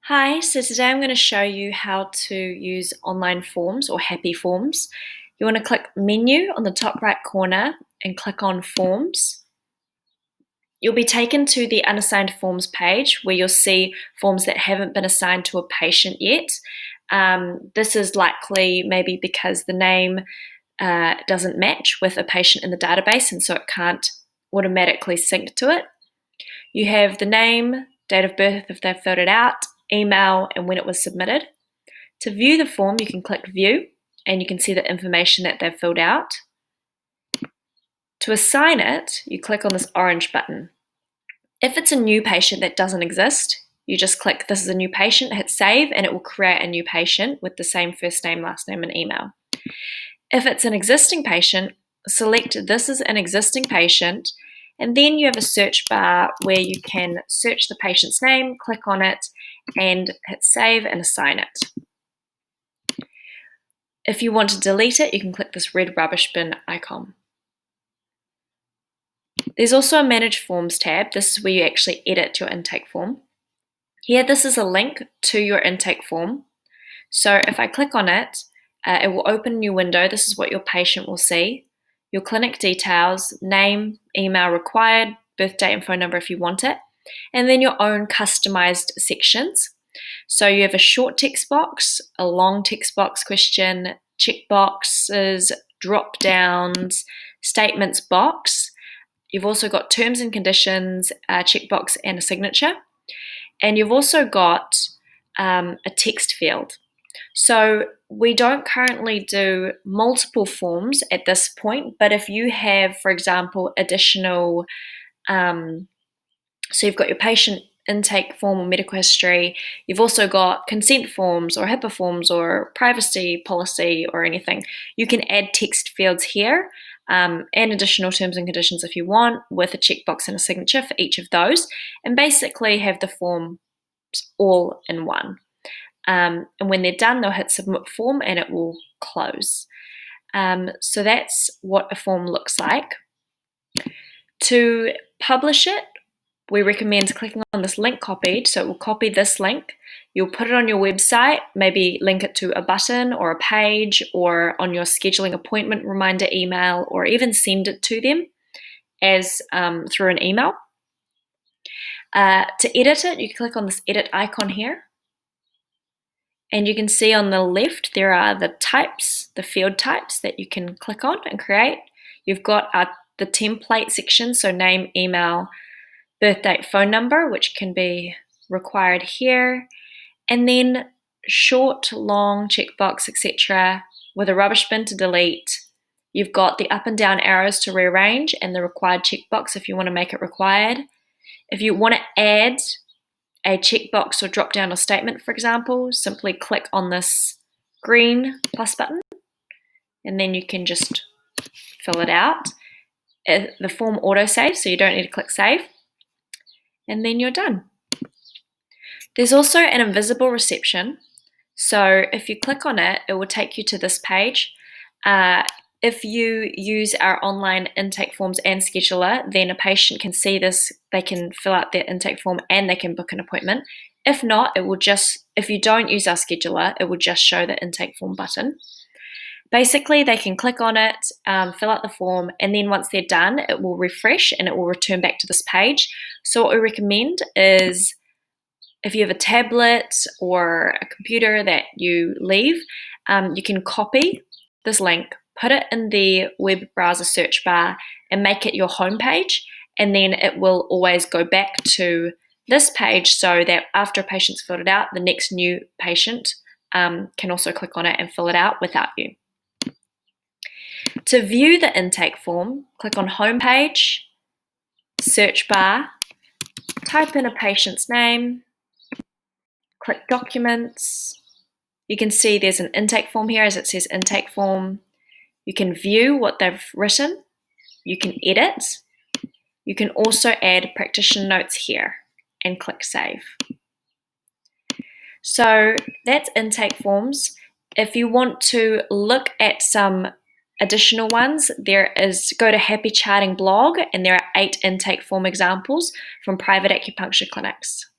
Hi, so today I'm going to show you how to use online forms or happy forms. You want to click menu on the top right corner and click on forms. You'll be taken to the unassigned forms page where you'll see forms that haven't been assigned to a patient yet. This is likely maybe because the name doesn't match with a patient in the database and so it can't automatically sync to it. You have the name, date of birth if they've filled it out, email, and when it was submitted. To view the form, you can click View, and you can see the information that they've filled out. To assign it, you click on this orange button. If it's a new patient that doesn't exist, you just click This is a new patient, hit Save, and it will create a new patient with the same first name, last name, and email. If it's an existing patient, select This is an existing patient, and then you have a search bar where you can search the patient's name, click on it, and hit Save and assign it. If you want to delete it, you can click this red rubbish bin icon. There's also a Manage Forms tab. This is where you actually edit your intake form. Here, this is a link to your intake form. So if I click on it, it will open a new window. This is what your patient will see. Your clinic details, name, email required, birth date and phone number if you want it, and then your own customized sections. So you have a short text box, a long text box question, checkboxes, drop downs, statements box. You've also got terms and conditions, a checkbox and a signature. And you've also got a text field. So we don't currently do multiple forms at this point, but if you have, for example, additional, so you've got your patient intake form or medical history, you've also got consent forms or HIPAA forms or privacy policy or anything, you can add text fields here and additional terms and conditions if you want, with a checkbox and a signature for each of those, and basically have the forms all in one. And when they're done, they'll hit submit form and it will close. So that's what a form looks like. To publish it, we recommend clicking on this link copied. So it will copy this link. You'll put it on your website, maybe link it to a button or a page or on your scheduling appointment reminder email, or even send it to them as through an email. To edit it, you click on this edit icon here. And you can see on the left, there are the types, the field types that you can click on and create. You've got the template section, so name, email, birth date, phone number, which can be required here. And then short, long, checkbox, etc. with a rubbish bin to delete. You've got the up and down arrows to rearrange and the required checkbox if you want to make it required. If you want to add a checkbox or drop down or statement, for example, simply click on this green plus button and then you can just fill it out. The form autosaves, so you don't need to click save, and then you're done. There's also an invisible reception, so if you click on it, it will take you to this page. If you use our online intake forms and scheduler, then a patient can see this, they can fill out their intake form and they can book an appointment. If not, it will just, if you don't use our scheduler, it will just show the intake form button. Basically, they can click on it, fill out the form, and then once they're done, it will refresh and it will return back to this page. So what we recommend is if you have a tablet or a computer that you leave, you can copy this link, put it in the web browser search bar and make it your home page, and then it will always go back to this page so that after a patient's filled it out, the next new patient can also click on it and fill it out without you. To view the intake form, click on home page, search bar, type in a patient's name, click documents. You can see there's an intake form here as it says intake form. You can view what they've written. You can edit. You can also add practitioner notes here and click save. So that's intake forms. If you want to look at some additional ones, go to Happy Charting blog and there are 8 intake form examples from Private Acupuncture clinics.